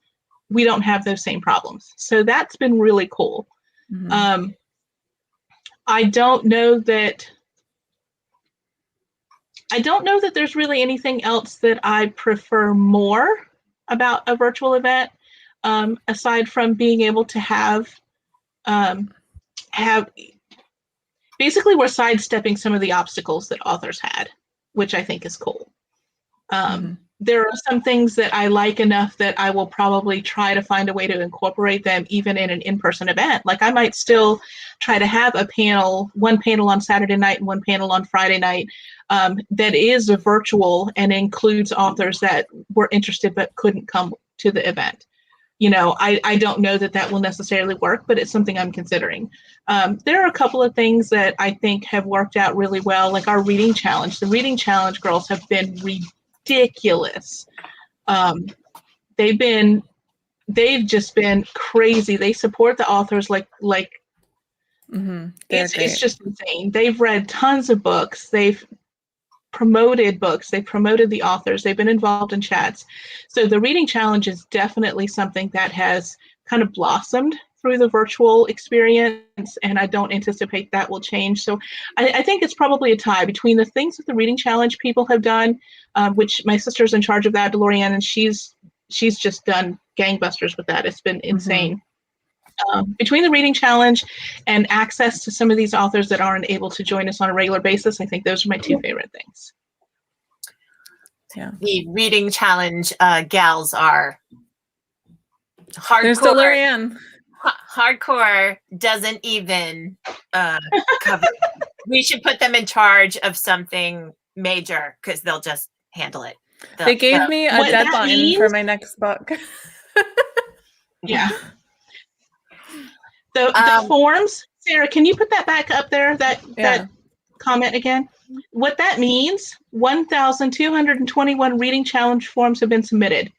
we don't have those same problems. So that's been really cool. I don't know that there's really anything else that I prefer more about a virtual event, aside from being able to have basically, we're sidestepping some of the obstacles that authors had, which I think is cool. There are some things that I like enough that I will probably try to find a way to incorporate them even in an in-person event. Like I might still try to have one panel on Saturday night and one panel on Friday night, that is virtual and includes authors that were interested but couldn't come to the event. I don't know that will necessarily work, but it's something I'm considering. There are a couple of things that I think have worked out really well, like our reading challenge. The reading challenge girls have been ridiculous. They've just been crazy. They support the authors like it's just insane. They've read tons of books. They've promoted books. They promoted the authors. They've been involved in chats. So the reading challenge is definitely something that has kind of blossomed through the virtual experience, and I don't anticipate that will change. So I think it's probably a tie between the things that the reading challenge people have done, which my sister's in charge of that, DeLorean, and she's just done gangbusters with that. It's been insane. between the reading challenge and access to some of these authors that aren't able to join us on a regular basis, I think those are my two favorite things. Yeah. The reading challenge gals are hardcore. There's still Lorianne. Hardcore doesn't even cover. We should put them in charge of something major because they'll just handle it. They gave me a deadline for my next book. Yeah. The forms, Sarah, can you put that back up there, that comment again? What that means, 1,221 reading challenge forms have been submitted.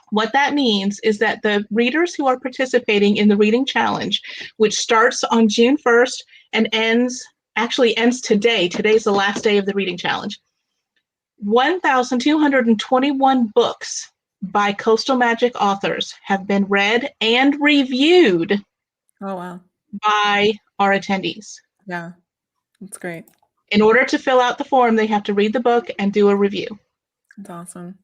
What that means is that the readers who are participating in the reading challenge, which starts on June 1st and ends today. Today's the last day of the reading challenge. 1,221 books by Coastal Magic authors have been read and reviewed. Oh, wow. By our attendees. Yeah, that's great. In order to fill out the form, they have to read the book and do a review. That's awesome.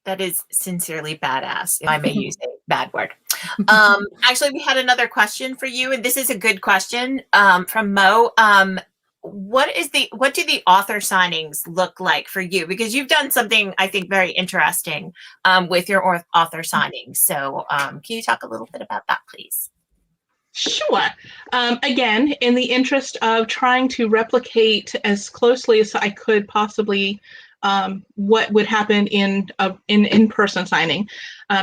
That is sincerely badass, if I may use a bad word. Actually, we had another question for you, and this is a good question from Mo. What do the author signings look like for you? Because you've done something, I think, very interesting with your author signings. So can you talk a little bit about that, please? Sure. Again, in the interest of trying to replicate as closely as I could possibly what would happen in in-person signing.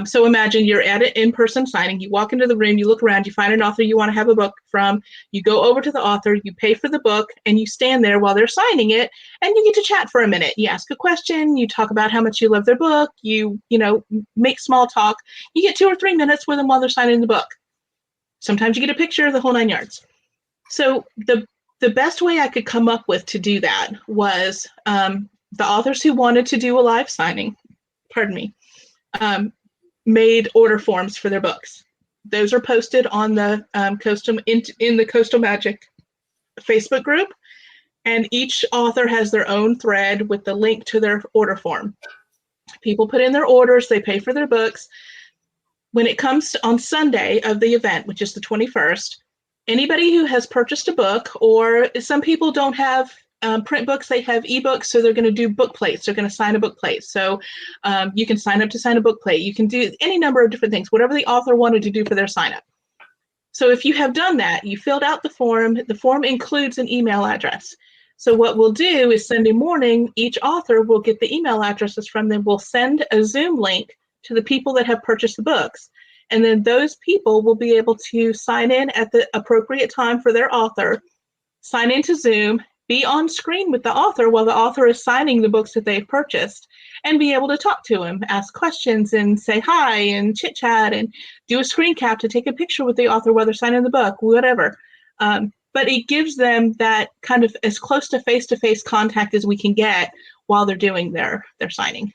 So imagine you're at an in-person signing, you walk into the room, you look around, you find an author you want to have a book from, you go over to the author, you pay for the book, and you stand there while they're signing it, and you get to chat for a minute. You ask a question, you talk about how much you love their book, you make small talk, you get 2 or 3 minutes with them while they're signing the book. Sometimes you get a picture, the whole 9 yards. So the best way I could come up with to do that was the authors who wanted to do a live signing, made order forms for their books. Those are posted on the in the Coastal Magic Facebook group, and each author has their own thread with the link to their order form. People put in their orders, they pay for their books. When it comes to on Sunday of the event, which is the 21st, anybody who has purchased a book, or some people don't have print books, they have ebooks, so they're going to do book plates. They're going to sign a book plate. So you can sign up to sign a book plate. You can do any number of different things, whatever the author wanted to do for their sign up. So if you have done that, you filled out the form includes an email address. So what we'll do is Sunday morning, each author will get the email addresses from them. We'll send a Zoom link to the people that have purchased the books. And then those people will be able to sign in at the appropriate time for their author, sign into Zoom, be on screen with the author while the author is signing the books that they've purchased, and be able to talk to him, ask questions, and say hi, and chit chat, and do a screen cap to take a picture with the author while they're signing the book, whatever. But it gives them that kind of as close to face-to-face contact as we can get while they're doing their signing.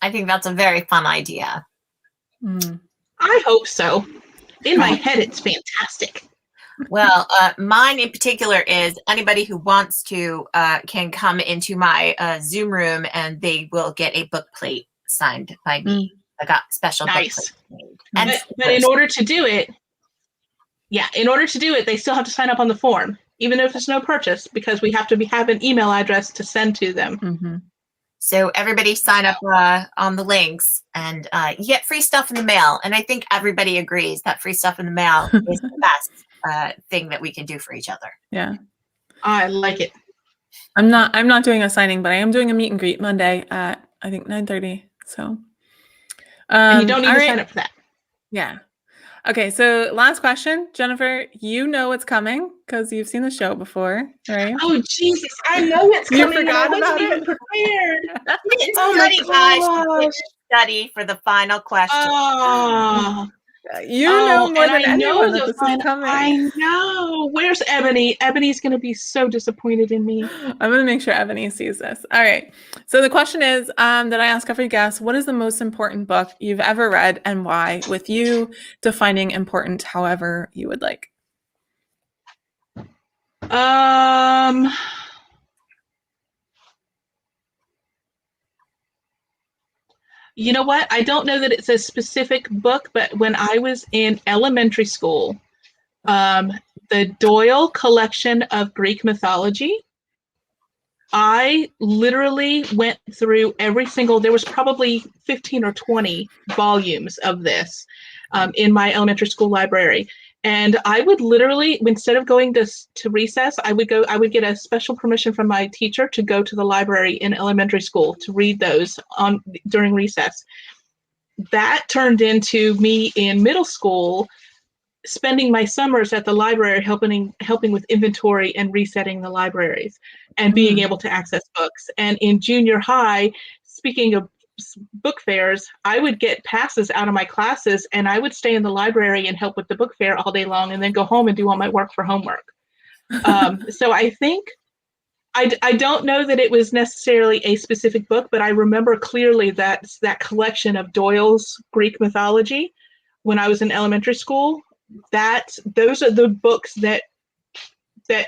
I think that's a very fun idea. I hope so. In my head, it's fantastic. Well, mine in particular is anybody who wants to can come into my Zoom room and they will get a book plate signed by me. I got special book plates made. But in order to do it, they still have to sign up on the form, even if it's no purchase, because we have to have an email address to send to them. Mm-hmm. So everybody sign up on the links, and you get free stuff in the mail. And I think everybody agrees that free stuff in the mail is the best thing that we can do for each other. Yeah, I like it. I'm not doing a signing, but I am doing a meet and greet Monday at I think 9:30. So, and you don't need to sign up for that. Yeah. Okay, so last question, Jennifer. You know what's coming because you've seen the show before, right? Oh Jesus, I know it's coming. You forgot about it. Prepared. Study, guys. Study for the final question. You know more than anyone that this is coming. I know. Where's Ebony? Ebony's going to be so disappointed in me. I'm going to make sure Ebony sees this. All right. So the question is that I ask every guest, what is the most important book you've ever read and why? With you defining important however you would like. You know what? I don't know that it's a specific book, but when I was in elementary school, the Doyle collection of Greek mythology, I literally went through there was probably 15 or 20 volumes of this in my elementary school library. And I would literally, instead of going to recess, I would get a special permission from my teacher to go to the library in elementary school to read those during recess. That turned into me in middle school spending my summers at the library helping with inventory and resetting the libraries and being able to access books. And in junior high, speaking of book fairs, I would get passes out of my classes and I would stay in the library and help with the book fair all day long and then go home and do all my work for homework. So I think I don't know that it was necessarily a specific book, but I remember clearly that collection of Doyle's Greek mythology when I was in elementary school. Those are the books that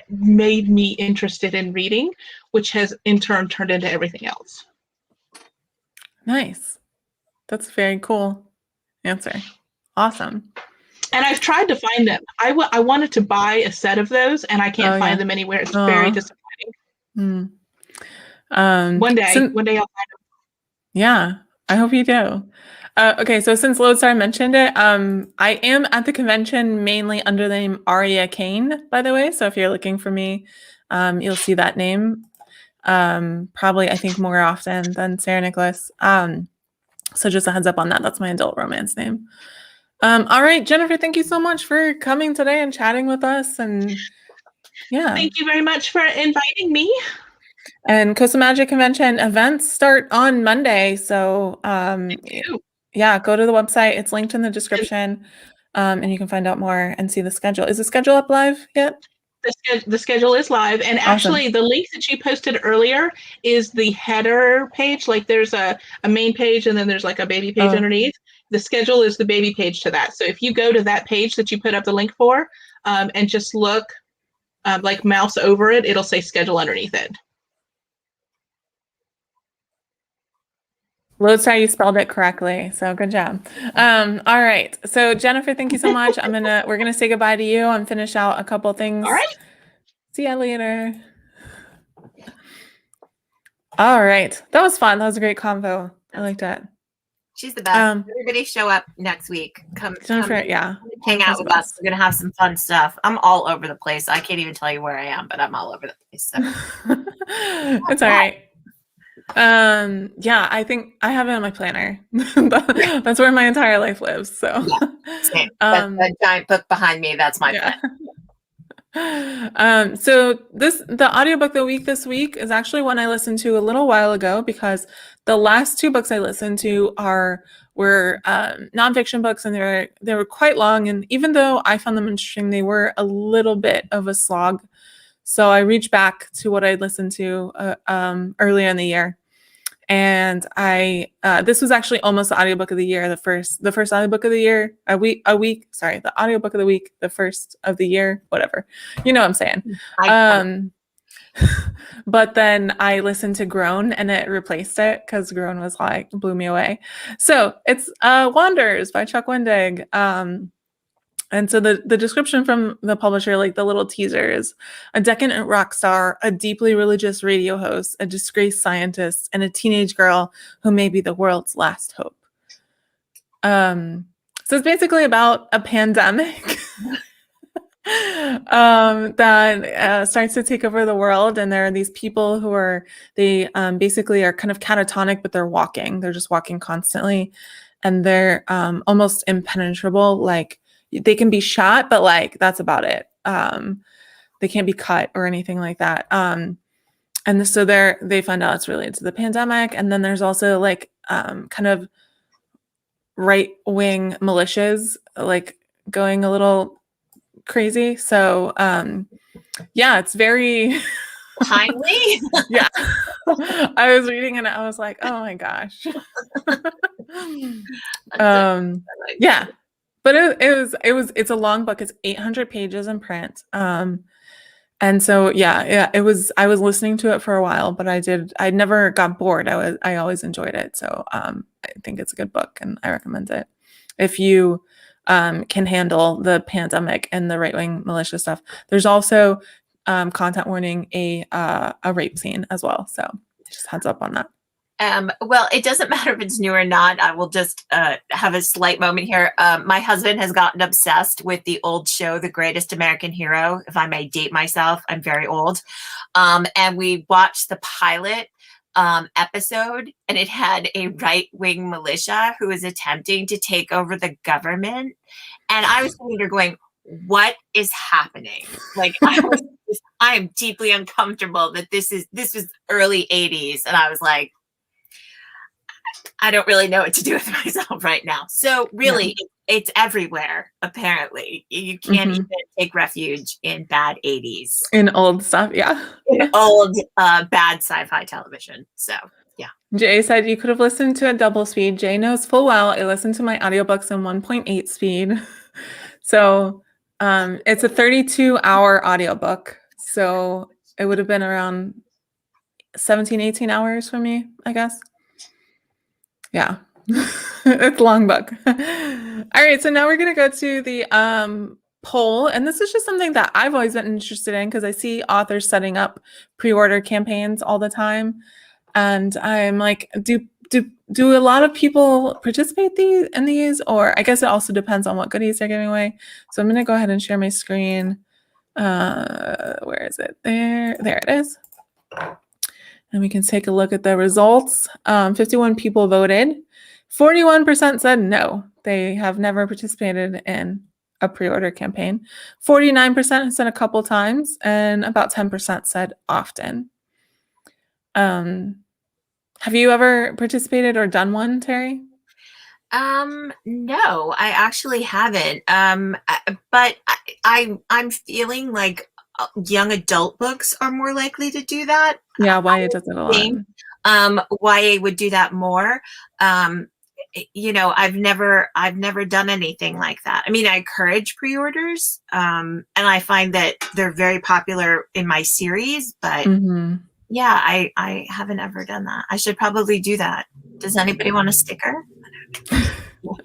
made me interested in reading, which has in turn turned into everything else. Nice. That's a very cool answer. Awesome. And I've tried to find them. I wanted to buy a set of those, and I can't find them anywhere. It's very disappointing. One day I'll find them. Yeah, I hope you do. Okay, so since Lodestar mentioned it, I am at the convention mainly under the name Aria Kane, by the way. So if you're looking for me, you'll see that name. Probably, I think, more often than Sarah Nicolas. So just a heads up on that. That's my adult romance name. All right, Jennifer, thank you so much for coming today and chatting with us. And yeah. Thank you very much for inviting me. And Coastal Magic Convention events start on Monday. So yeah, go to the website. It's linked in the description. And you can find out more and see the schedule. Is the schedule up live yet? The schedule is live. And actually, the link that you posted earlier is the header page. Like there's a main page and then there's like a baby page underneath. The schedule is the baby page to that. So if you go to that page that you put up the link for and just look, like mouse over it, it'll say schedule underneath it. Lodestar, you spelled it correctly, so good job. All right, so Jennifer, thank you so much. We're gonna say goodbye to you and finish out a couple things. All right. See ya later. All right, that was fun. That was a great convo. I liked that. She's the best. Everybody show up next week. Come, Jennifer, hang out with us. We're gonna have some fun stuff. I'm all over the place. I can't even tell you where I am, but I'm all over the place. So. It's all right. Yeah, I think I have it on my planner. That's where my entire life lives. So yeah, that's a giant book behind me. That's my plan. So the audiobook of the week this week is actually one I listened to a little while ago because the last two books I listened to were nonfiction books and they were quite long, and even though I found them interesting, they were a little bit of a slog. So I reached back to what I'd listened to earlier in the year. And this was actually almost the audiobook of the year, the first audiobook of the year, the audiobook of the week, the first of the year, whatever. You know what I'm saying? But then I listened to Grown and it replaced it because Grown was like, blew me away. So it's Wanderers by Chuck Wendig. And so the description from the publisher, like the little teaser, is a decadent rock star, a deeply religious radio host, a disgraced scientist, and a teenage girl who may be the world's last hope. So it's basically about a pandemic that starts to take over the world. And there are these people who basically are kind of catatonic, but they're walking. They're just walking constantly. And they're almost impenetrable, like, they can be shot, but like that's about it. They can't be cut or anything like that. And so they find out it's related to the pandemic. And then there's also like kind of right-wing militias like going a little crazy. So yeah, it's very timely. Yeah. I was reading and I was like, oh my gosh. Yeah. But it's a long book. It's 800 pages in print. And And so, yeah, I was listening to it for a while, but I never got bored. I always enjoyed it. So, I think it's a good book and I recommend it. If you can handle the pandemic and the right-wing militia stuff. There's also content warning, a rape scene as well. So just heads up on that. Well, it doesn't matter if it's new or not. I will just have a slight moment here. My husband has gotten obsessed with the old show, The Greatest American Hero. If I may date myself, I'm very old. And we watched the pilot episode, and it had a right-wing militia who was attempting to take over the government. And I was sitting there going, what is happening? Like, I am deeply uncomfortable that this was early 80s. And I was like, I don't really know what to do with myself right now. So really, it's everywhere, apparently. You can't even take refuge in bad 80s. In old stuff, yeah. In old, bad sci-fi television. So, yeah. Jay said you could have listened to a double speed. Jay knows full well I listen to my audiobooks in 1.8 speed. So it's a 32-hour audiobook. So it would have been around 17, 18 hours for me, I guess. Yeah, it's a long book. All right, so now we're going to go to the poll. And this is just something that I've always been interested in because I see authors setting up pre-order campaigns all the time. And I'm like, do a lot of people participate in these? Or I guess it also depends on what goodies they're giving away. So I'm going to go ahead and share my screen. Where is it? There it is. And we can take a look at the results. 51 people voted. 41% said no. They have never participated in a pre-order campaign. 49% said a couple times, and about 10% said often. Have you ever participated or done one, Terry? No, I actually haven't. But I'm feeling like young adult books are more likely to do that. Yeah, YA does it a lot. YA would do that more. You know, I've never done anything like that. I mean, I encourage pre-orders, and I find that they're very popular in my series, but yeah, I haven't ever done that. I should probably do that. Does anybody want a sticker?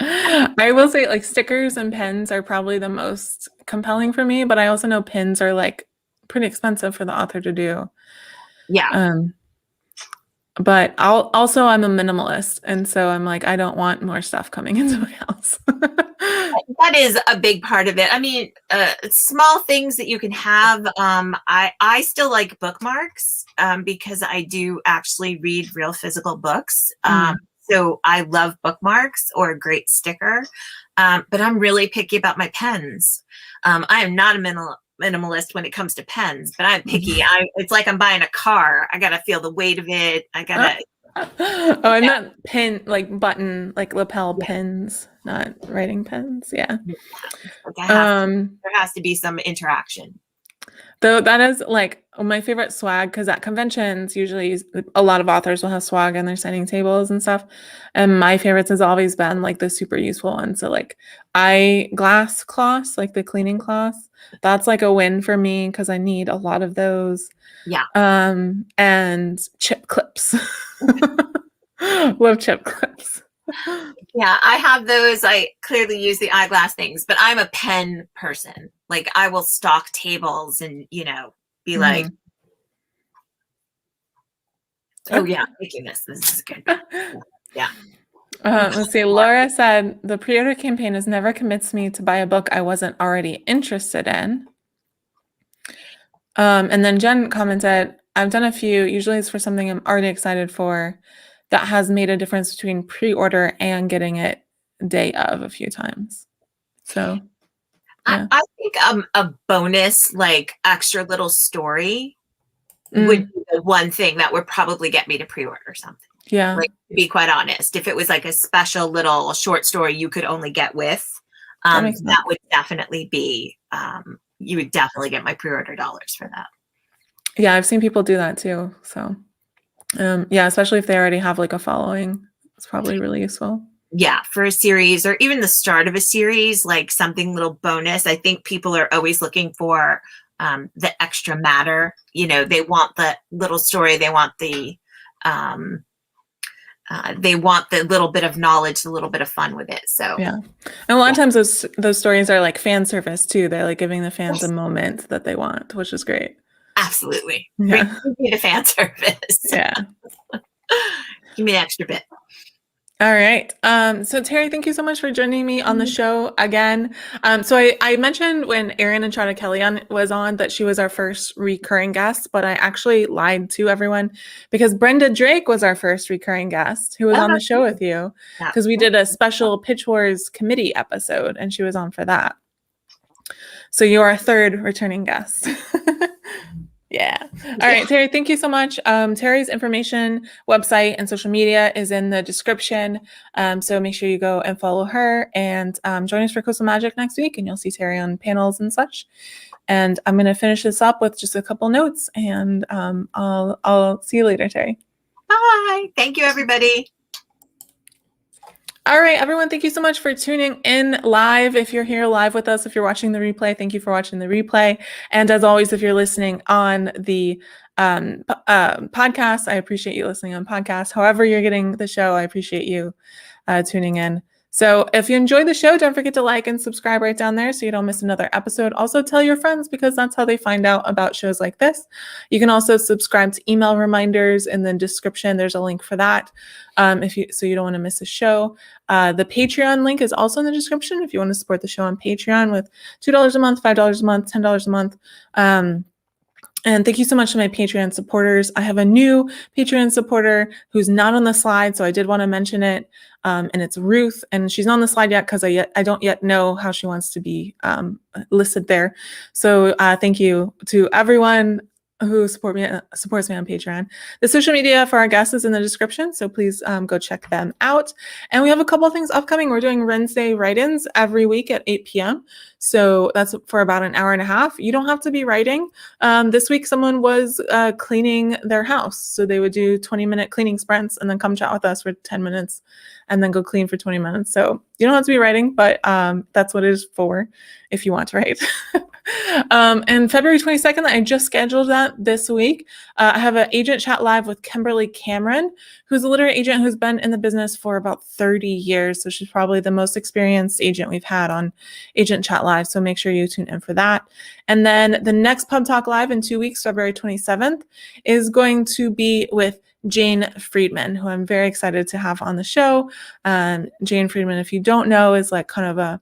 I will say, like, stickers and pens are probably the most compelling for me, but I also know pins are like pretty expensive for the author to do. Yeah. But I'm a minimalist, and so I'm like, I don't want more stuff coming into my house. That is a big part of it. I mean, small things that you can have. I still like bookmarks because I do actually read real physical books. So I love bookmarks or a great sticker. But I'm really picky about my pens. I am not a minimalist when it comes to pens, but I'm picky. It's like I'm buying a car. I gotta feel the weight of it. I gotta. I meant pin, like button, like lapel pins, not writing pens. Yeah. There has to be some interaction. Though that is like my favorite swag, because at conventions, usually a lot of authors will have swag on their signing tables and stuff. And my favorites has always been like the super useful one. So like glass cloths, like the cleaning cloths, that's like a win for me because I need a lot of those. Yeah. And chip clips. Love chip clips. Yeah, I have those. I clearly use the eyeglass things, but I'm a pen person. Like I will stock tables and, you know, be like, oh yeah, I'm making this. This is good. Yeah. Let's see. Laura said the pre-order campaign has never convinced me to buy a book I wasn't already interested in. And then Jen commented, I've done a few. Usually it's for something I'm already excited for. That has made a difference between pre-order and getting it day of a few times. So yeah. I think a bonus, like extra little story would be the one thing that would probably get me to pre-order something. Yeah. Like, to be quite honest, if it was like a special little short story you could only get with, that would definitely be, you would definitely get my pre-order dollars for that. Yeah, I've seen people do that too. So yeah, especially if they already have like a following, it's probably really useful. Yeah, for a series or even the start of a series, like something little bonus. I think people are always looking for the extra matter. They want the little story. They want the little bit of knowledge, a little bit of fun with it. So yeah, and a lot of times those stories are like fan service too. They're like giving the fans a moment that they want, which is great. Absolutely, yeah, bring me the fan service. Yeah, give me an extra bit. All right. So Tere, thank you so much for joining me on the show again. So I mentioned when Erin and Chada Kelly was on that she was our first recurring guest, but I actually lied to everyone because Brenda Drake was our first recurring guest who was on the show with you because we did a special Pitch Wars committee episode and she was on for that. So you're our third returning guest. Yeah. All right, Tere, thank you so much. Tere's information, website, and social media is in the description. So make sure you go and follow her and join us for Coastal Magic next week, and you'll see Tere on panels and such. And I'm going to finish this up with just a couple notes, and I'll see you later, Tere. Bye. Thank you, everybody. All right, everyone, thank you so much for tuning in live. If you're here live with us, if you're watching the replay, thank you for watching the replay. And as always, if you're listening on the podcast, I appreciate you listening on podcast. However you're getting the show, I appreciate you tuning in. So if you enjoyed the show, don't forget to like and subscribe right down there so you don't miss another episode. Also tell your friends because that's how they find out about shows like this. You can also subscribe to email reminders in the description. There's a link for that so you don't want to miss a show. The Patreon link is also in the description if you want to support the show on Patreon with $2 a month, $5 a month, $10 a month. And thank you so much to my Patreon supporters. I have a new Patreon supporter who's not on the slide, so I did want to mention it. And it's Ruth, and she's not on the slide yet because I don't yet know how she wants to be listed there. So thank you to everyone who supports me on Patreon. The social media for our guests is in the description, so please go check them out. And we have a couple of things upcoming. We're doing Wednesday write-ins every week at 8 p.m. So that's for about an hour and a half. You don't have to be writing. This week, someone was cleaning their house. So they would do 20-minute cleaning sprints and then come chat with us for 10 minutes and then go clean for 20 minutes. So you don't have to be writing, but that's what it is for if you want to write. And February 22nd, I just scheduled that this week. I have an agent chat live with Kimberly Cameron, who's a literary agent who's been in the business for about 30 years. So she's probably the most experienced agent we've had on Agent Chat Live. So make sure you tune in for that. And then the next PubTalk Live in 2 weeks, February 27th, is going to be with Jane Friedman, who I'm very excited to have on the show. Jane Friedman, if you don't know, is like kind of a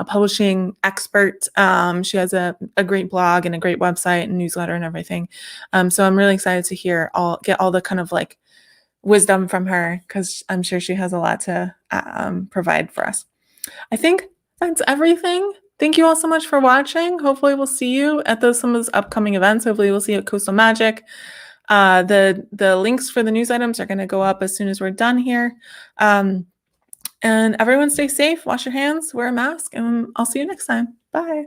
publishing expert. She has a great blog and a great website and newsletter and everything. So I'm really excited to get all the kind of like wisdom from her because I'm sure she has a lot to provide for us. I think that's everything. Thank you all so much for watching. Hopefully we'll see you at some of those upcoming events. Hopefully we'll see you at Coastal Magic. The links for the news items are going to go up as soon as we're done here. And everyone stay safe, wash your hands, wear a mask, and I'll see you next time. Bye.